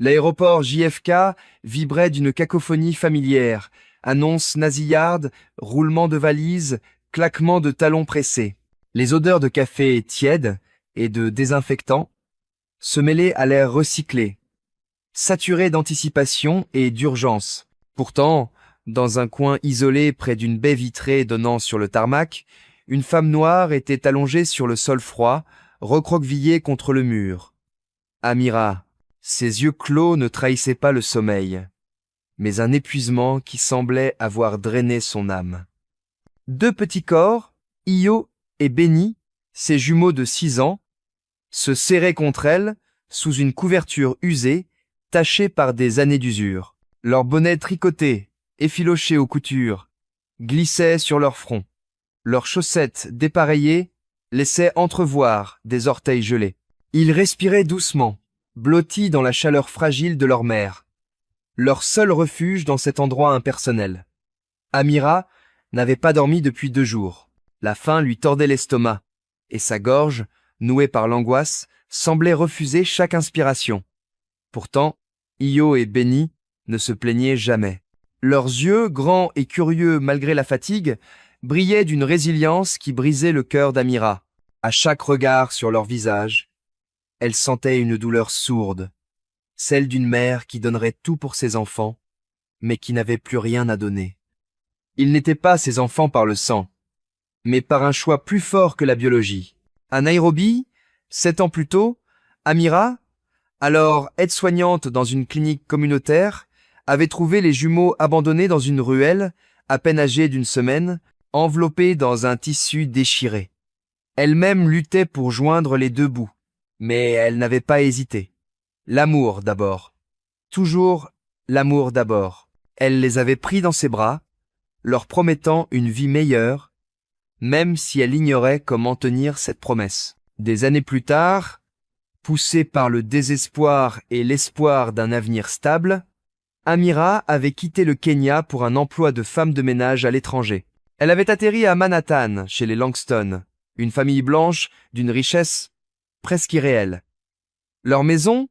L'aéroport JFK vibrait d'une cacophonie familière, annonces nasillardes, roulements de valises, claquements de talons pressés. Les odeurs de café tiède et de désinfectant se mêlaient à l'air recyclé, saturé d'anticipation et d'urgence. Pourtant, dans un coin isolé près d'une baie vitrée donnant sur le tarmac, une femme noire était allongée sur le sol froid, recroquevillée contre le mur. Amira, ses yeux clos ne trahissaient pas le sommeil, mais un épuisement qui semblait avoir drainé son âme. Deux petits corps, Io et Benny, ses jumeaux de 6 ans, se serraient contre elle sous une couverture usée, tachée par des années d'usure. Leurs bonnets tricotés, effilochés aux coutures, glissaient sur leur front. Leurs chaussettes dépareillées laissaient entrevoir des orteils gelés. Ils respiraient doucement, blottis dans la chaleur fragile de leur mère. Leur seul refuge dans cet endroit impersonnel. Amira n'avait pas dormi depuis 2 jours. La faim lui tordait l'estomac, et sa gorge, nouée par l'angoisse, semblait refuser chaque inspiration. Pourtant, Io et Benny ne se plaignaient jamais. Leurs yeux, grands et curieux malgré la fatigue, brillaient d'une résilience qui brisait le cœur d'Amira. À chaque regard sur leur visage, elle sentait une douleur sourde, celle d'une mère qui donnerait tout pour ses enfants, mais qui n'avait plus rien à donner. Ils n'étaient pas ses enfants par le sang, mais par un choix plus fort que la biologie. À Nairobi, 7 ans plus tôt, Amira, alors aide-soignante dans une clinique communautaire, avait trouvé les jumeaux abandonnés dans une ruelle, à peine âgés d'1 semaine, enveloppés dans un tissu déchiré. Elle-même luttait pour joindre les 2 bouts, mais elle n'avait pas hésité. L'amour d'abord. Toujours l'amour d'abord. Elle les avait pris dans ses bras, leur promettant une vie meilleure, même si elle ignorait comment tenir cette promesse. Des années plus tard, poussée par le désespoir et l'espoir d'un avenir stable, Amira avait quitté le Kenya pour un emploi de femme de ménage à l'étranger. Elle avait atterri à Manhattan, chez les Langston, une famille blanche d'une richesse presque irréelle. Leur maison,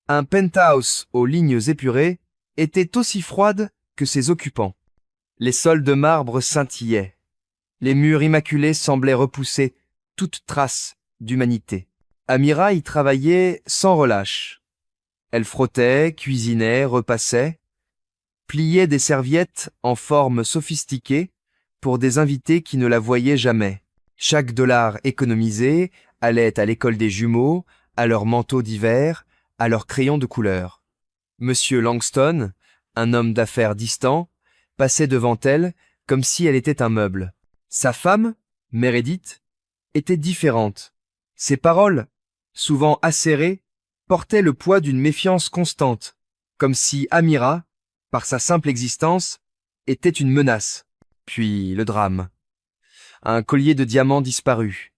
un penthouse aux lignes épurées, était aussi froide que ses occupants. Les sols de marbre scintillaient. Les murs immaculés semblaient repousser toute trace d'humanité. Amira y travaillait sans relâche. Elle frottait, cuisinait, repassait, pliait des serviettes en forme sophistiquée pour des invités qui ne la voyaient jamais. Chaque dollar économisé allait à l'école des jumeaux, à leurs manteaux d'hiver, à leurs crayons de couleur. Monsieur Langston, un homme d'affaires distant, passait devant elle comme si elle était un meuble. Sa femme, Meredith, était différente. Ses paroles, souvent acérées, portaient le poids d'une méfiance constante, comme si Amira, par sa simple existence, était une menace. Puis le drame. Un collier de diamants disparut.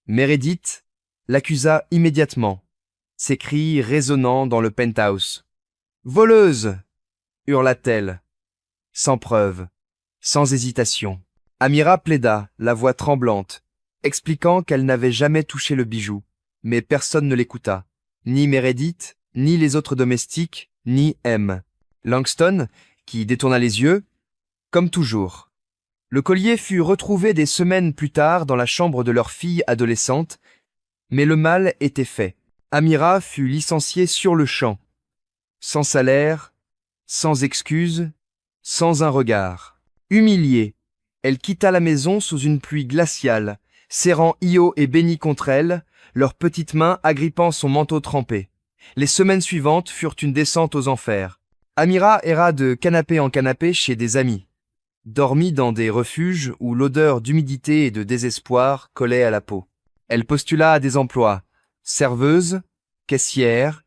Meredith l'accusa immédiatement, ses cris résonnant dans le penthouse. « Voleuse !» hurla-t-elle, sans preuve, sans hésitation. Amira plaida, la voix tremblante, expliquant qu'elle n'avait jamais touché le bijou, mais personne ne l'écouta. Ni Meredith, ni les autres domestiques, ni M. Langston, qui détourna les yeux, comme toujours. Le collier fut retrouvé des semaines plus tard dans la chambre de leur fille adolescente, mais le mal était fait. Amira fut licenciée sur le champ, sans salaire, sans excuse, sans un regard. Humiliée, elle quitta la maison sous une pluie glaciale, serrant Io et Benny contre elle, leurs petites mains agrippant son manteau trempé. Les semaines suivantes furent une descente aux enfers. Amira erra de canapé en canapé chez des amis, dormit dans des refuges où l'odeur d'humidité et de désespoir collait à la peau. Elle postula à des emplois, serveuse, caissière,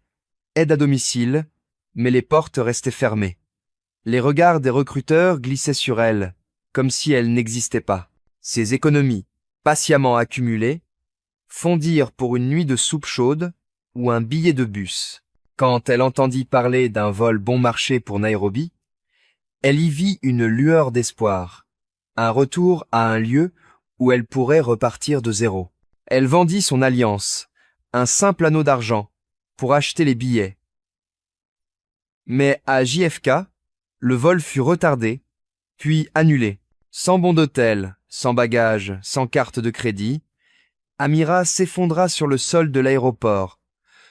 aide à domicile, mais les portes restaient fermées. Les regards des recruteurs glissaient sur elle, comme si elle n'existait pas. Ses économies, patiemment accumulées, fondirent pour une nuit de soupe chaude ou un billet de bus. Quand elle entendit parler d'un vol bon marché pour Nairobi, elle y vit une lueur d'espoir, un retour à un lieu où elle pourrait repartir de zéro. Elle vendit son alliance, un simple anneau d'argent, pour acheter les billets. Mais à JFK, le vol fut retardé, puis annulé. Sans bon d'hôtel, sans bagages, sans carte de crédit, Amira s'effondra sur le sol de l'aéroport,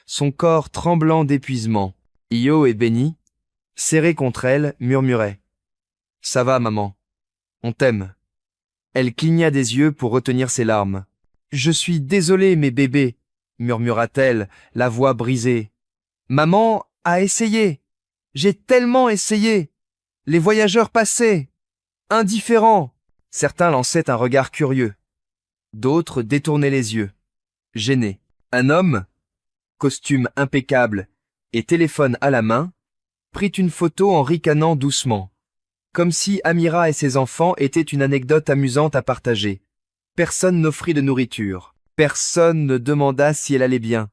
son corps tremblant d'épuisement. Io et Benny, serrés contre elle, murmuraient. « Ça va, maman. On t'aime. » Elle cligna des yeux pour retenir ses larmes. « Je suis désolée, mes bébés, » murmura-t-elle, la voix brisée. « Maman a essayé. J'ai tellement essayé. Les voyageurs passaient. Indifférents. » Certains lançaient un regard curieux. D'autres détournaient les yeux, gênés. Un homme, costume impeccable et téléphone à la main, prit une photo en ricanant doucement, comme si Amira et ses enfants étaient une anecdote amusante à partager. Personne n'offrit de nourriture. Personne ne demanda si elle allait bien.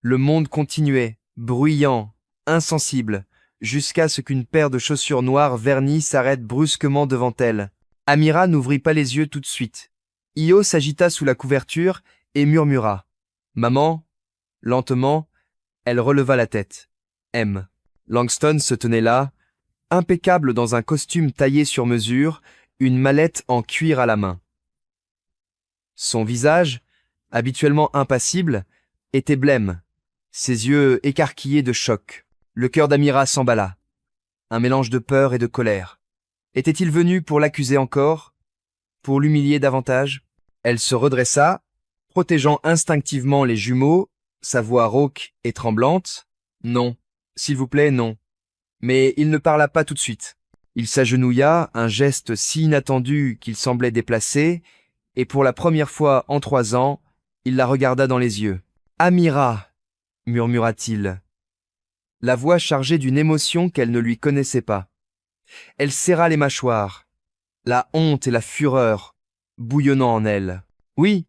Le monde continuait, bruyant, insensible, jusqu'à ce qu'une paire de chaussures noires vernies s'arrête brusquement devant elle. Amira n'ouvrit pas les yeux tout de suite. Io s'agita sous la couverture et murmura. « Maman ?» Lentement, elle releva la tête. M. Langston se tenait là, impeccable dans un costume taillé sur mesure, une mallette en cuir à la main. Son visage, habituellement impassible, était blême, ses yeux écarquillés de choc. Le cœur d'Amira s'emballa. Un mélange de peur et de colère. Était-il venu pour l'accuser encore? Pour l'humilier davantage? Elle se redressa, protégeant instinctivement les jumeaux, sa voix rauque et tremblante. « Non, s'il vous plaît, non. » Mais il ne parla pas tout de suite. Il s'agenouilla, un geste si inattendu qu'il semblait déplacé, et pour la première fois en 3 ans, il la regarda dans les yeux. « Amira !» murmura-t-il, la voix chargée d'une émotion qu'elle ne lui connaissait pas. Elle serra les mâchoires, la honte et la fureur bouillonnant en elle. « Oui !»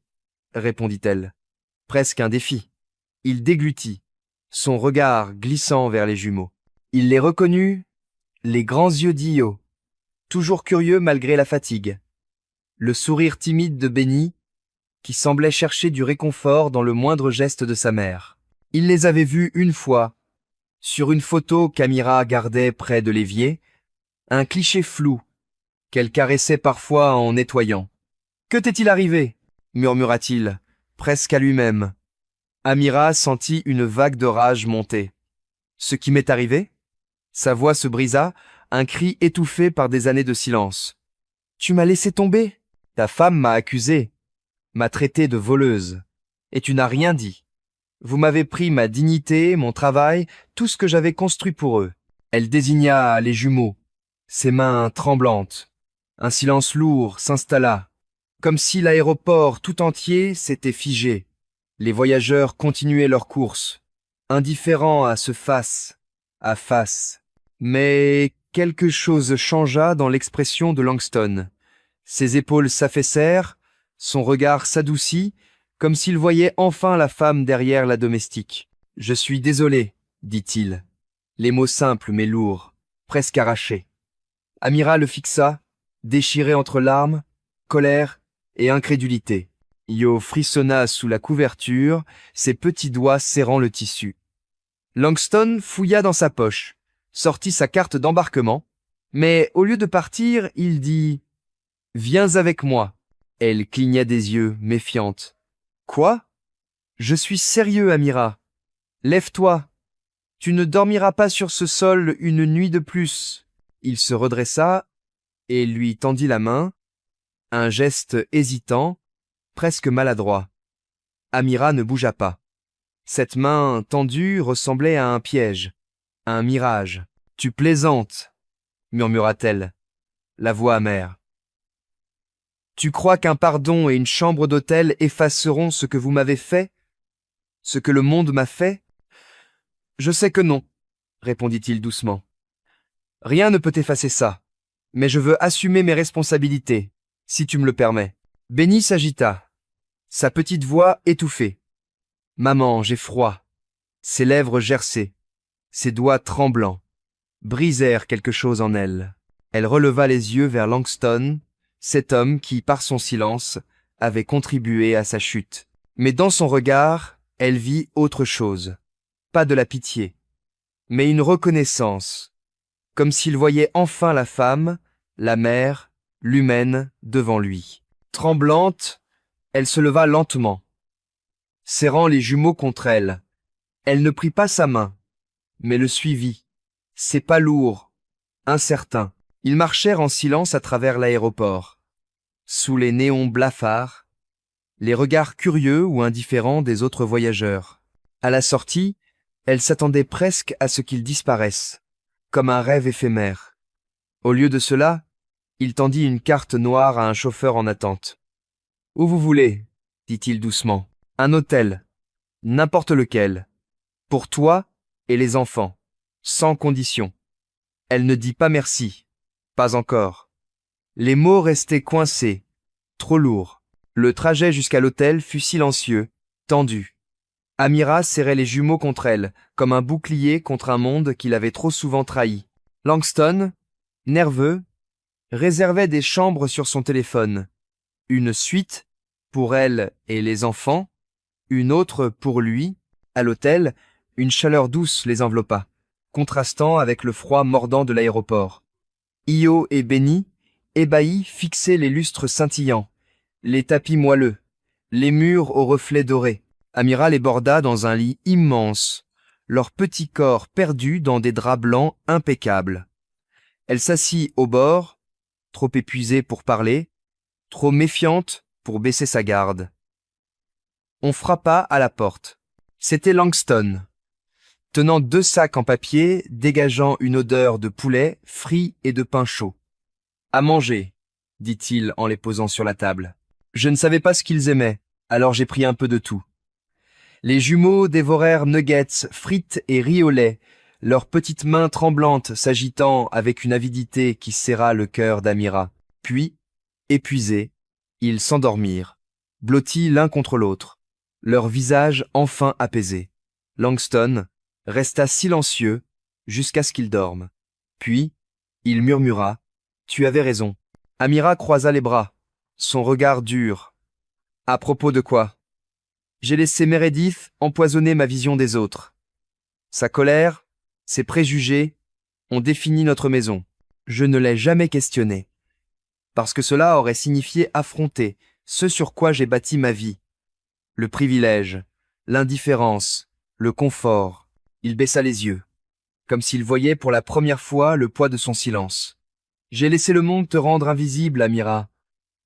répondit-elle, presque un défi. Il déglutit, son regard glissant vers les jumeaux. Il les reconnut, les grands yeux d'Io, toujours curieux malgré la fatigue. Le sourire timide de Benny, qui semblait chercher du réconfort dans le moindre geste de sa mère. Il les avait vus une fois, sur une photo qu'Amira gardait près de l'évier, un cliché flou, qu'elle caressait parfois en nettoyant. « Que t'est-il arrivé ?» murmura-t-il, presque à lui-même. Amira sentit une vague de rage monter. « Ce qui m'est arrivé ?» Sa voix se brisa, un cri étouffé par des années de silence. « Tu m'as laissé tomber. Ta femme m'a accusé, m'a traité de voleuse, et tu n'as rien dit. Vous m'avez pris ma dignité, mon travail, tout ce que j'avais construit pour eux. » Elle désigna les jumeaux, ses mains tremblantes. Un silence lourd s'installa, comme si l'aéroport tout entier s'était figé. Les voyageurs continuaient leur course, indifférents à ce face à face. Mais quelque chose changea dans l'expression de Langston. Ses épaules s'affaissèrent, son regard s'adoucit, comme s'il voyait enfin la femme derrière la domestique. « Je suis désolé, » dit-il. Les mots simples mais lourds, presque arrachés. Amira le fixa, déchiré entre larmes, colère et incrédulité. Io frissonna sous la couverture, ses petits doigts serrant le tissu. Langston fouilla dans sa poche, sortit sa carte d'embarquement, mais au lieu de partir, il dit « Viens avec moi ». Elle cligna des yeux, méfiante. « Quoi ? Je suis sérieux, Amira. Lève-toi. Tu ne dormiras pas sur ce sol une nuit de plus. » Il se redressa et lui tendit la main, un geste hésitant, presque maladroit. Amira ne bougea pas. Cette main tendue ressemblait à un piège, à un mirage. « Tu plaisantes, » murmura-t-elle, la voix amère. « Tu crois qu'un pardon et une chambre d'hôtel effaceront ce que vous m'avez fait? Ce que le monde m'a fait? » « Je sais que non, » répondit-il doucement. « Rien ne peut effacer ça, mais je veux assumer mes responsabilités, si tu me le permets. » Benny s'agita, sa petite voix étouffée. « Maman, j'ai froid. » Ses lèvres gercées, ses doigts tremblants, brisèrent quelque chose en elle. Elle releva les yeux vers Langston, cet homme qui, par son silence, avait contribué à sa chute. Mais dans son regard, elle vit autre chose. Pas de la pitié, mais une reconnaissance, comme s'il voyait enfin la femme, la mère, l'humaine devant lui. Tremblante, elle se leva lentement, serrant les jumeaux contre elle. Elle ne prit pas sa main, mais le suivit, ses pas lourds, incertains. Ils marchèrent en silence à travers l'aéroport, sous les néons blafards, les regards curieux ou indifférents des autres voyageurs. À la sortie, elle s'attendait presque à ce qu'ils disparaissent, comme un rêve éphémère. Au lieu de cela, il tendit une carte noire à un chauffeur en attente. « Où vous voulez ?» dit-il doucement. « Un hôtel, n'importe lequel, pour toi et les enfants, sans condition. » Elle ne dit pas merci, pas encore. Les mots restaient coincés, trop lourds. Le trajet jusqu'à l'hôtel fut silencieux, tendu. Amira serrait les jumeaux contre elle, comme un bouclier contre un monde qu'il avait trop souvent trahi. Langston, nerveux, réservait des chambres sur son téléphone. Une suite, pour elle et les enfants, une autre pour lui. À l'hôtel, une chaleur douce les enveloppa, contrastant avec le froid mordant de l'aéroport. Io et Benny, ébahis, fixaient les lustres scintillants, les tapis moelleux, les murs aux reflets dorés. Amira les borda dans un lit immense, leurs petits corps perdus dans des draps blancs impeccables. Elle s'assit au bord, trop épuisée pour parler, trop méfiante pour baisser sa garde. On frappa à la porte. C'était Langston, tenant 2 sacs en papier dégageant une odeur de poulet frit et de pain chaud. « À manger, » dit-il en les posant sur la table. Je ne savais pas ce qu'ils aimaient, alors j'ai pris un peu de tout. Les jumeaux dévorèrent nuggets, frites et riz au lait, leurs petites mains tremblantes s'agitant avec une avidité qui serra le cœur d'Amira. Puis, épuisés, ils s'endormirent, blottis l'un contre l'autre, leurs visages enfin apaisés. Langston resta silencieux jusqu'à ce qu'il dorme. Puis, il murmura « Tu avais raison ». Amira croisa les bras, son regard dur. « À propos de quoi ?» J'ai laissé Meredith empoisonner ma vision des autres. Sa colère, ses préjugés ont défini notre maison. Je ne l'ai jamais questionnée, parce que cela aurait signifié affronter ce sur quoi j'ai bâti ma vie. Le privilège, l'indifférence, le confort. Il baissa les yeux, comme s'il voyait pour la première fois le poids de son silence. J'ai laissé le monde te rendre invisible, Amira,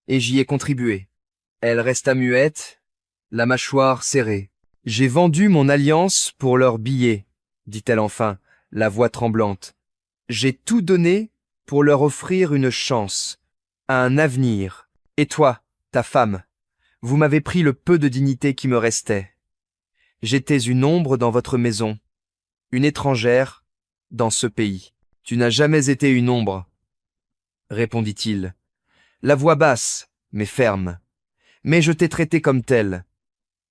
et j'y ai contribué. Elle resta muette, la mâchoire serrée. J'ai vendu mon alliance pour leur billet, dit-elle enfin, la voix tremblante. J'ai tout donné pour leur offrir une chance, un avenir. Et toi, ta femme, vous m'avez pris le peu de dignité qui me restait. J'étais une ombre dans votre maison, une étrangère dans ce pays. Tu n'as jamais été une ombre, répondit-il, la voix basse, mais ferme. Mais je t'ai traité comme telle.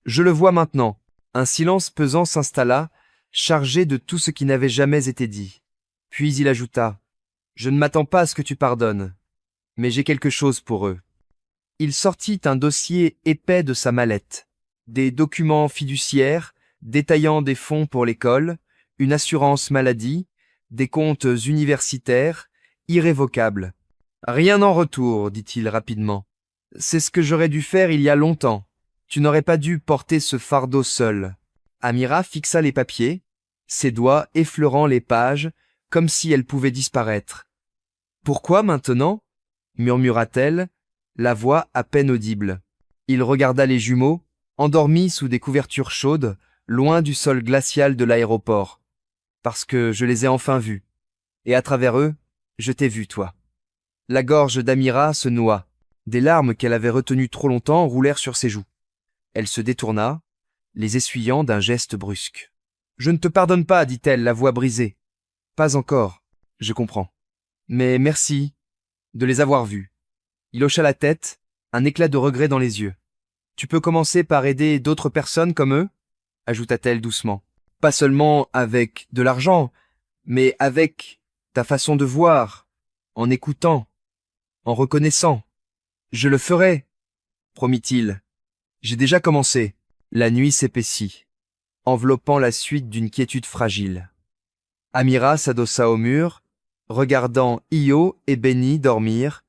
Je le vois maintenant. Un silence pesant s'installa, chargé de tout ce qui n'avait jamais été dit. Puis il ajouta, « Je ne m'attends pas à ce que tu pardonnes, mais j'ai quelque chose pour eux. » Il sortit un dossier épais de sa mallette, des documents fiduciaires détaillant des fonds pour l'école, une assurance maladie, des comptes universitaires, irrévocables. « Rien en retour, dit-il rapidement. C'est ce que j'aurais dû faire il y a longtemps. Tu n'aurais pas dû porter ce fardeau seul. » Amira fixa les papiers, ses doigts effleurant les pages, comme si elles pouvaient disparaître. « Pourquoi maintenant ?» murmura-t-elle, la voix à peine audible. Il regarda les jumeaux, endormis sous des couvertures chaudes, loin du sol glacial de l'aéroport. « Parce que je les ai enfin vus. Et à travers eux, je t'ai vu, toi. » La gorge d'Amira se noua. Des larmes qu'elle avait retenues trop longtemps roulèrent sur ses joues. Elle se détourna, les essuyant d'un geste brusque. « Je ne te pardonne pas, dit-elle, la voix brisée. Pas encore, je comprends. Mais merci de les avoir vus. » Il hocha la tête, un éclat de regret dans les yeux. « Tu peux commencer par aider d'autres personnes comme eux ?» ajouta-t-elle doucement. « Pas seulement avec de l'argent, mais avec ta façon de voir, en écoutant, en reconnaissant. Je le ferai, promit-il. J'ai déjà commencé. » La nuit s'épaissit, enveloppant la suite d'une quiétude fragile. Amira s'adossa au mur, regardant Io et Benny dormir,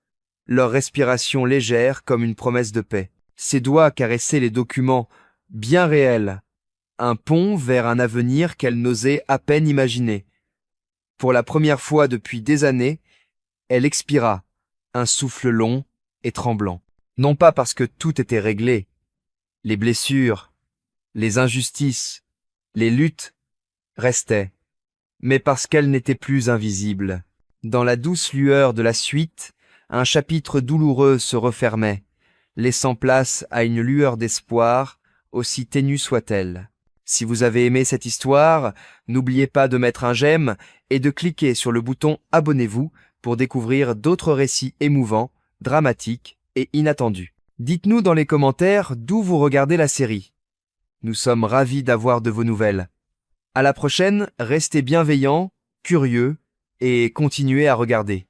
leur respiration légère comme une promesse de paix. Ses doigts caressaient les documents bien réels, un pont vers un avenir qu'elle n'osait à peine imaginer. Pour la première fois depuis des années, elle expira, un souffle long et tremblant. Non pas parce que tout était réglé, les blessures, les injustices, les luttes restaient, mais parce qu'elle n'était plus invisible. Dans la douce lueur de la suite, un chapitre douloureux se refermait, laissant place à une lueur d'espoir, aussi ténue soit-elle. Si vous avez aimé cette histoire, n'oubliez pas de mettre un j'aime et de cliquer sur le bouton Abonnez-vous pour découvrir d'autres récits émouvants, dramatiques et inattendus. Dites-nous dans les commentaires d'où vous regardez la série. Nous sommes ravis d'avoir de vos nouvelles. À la prochaine, restez bienveillants, curieux et continuez à regarder.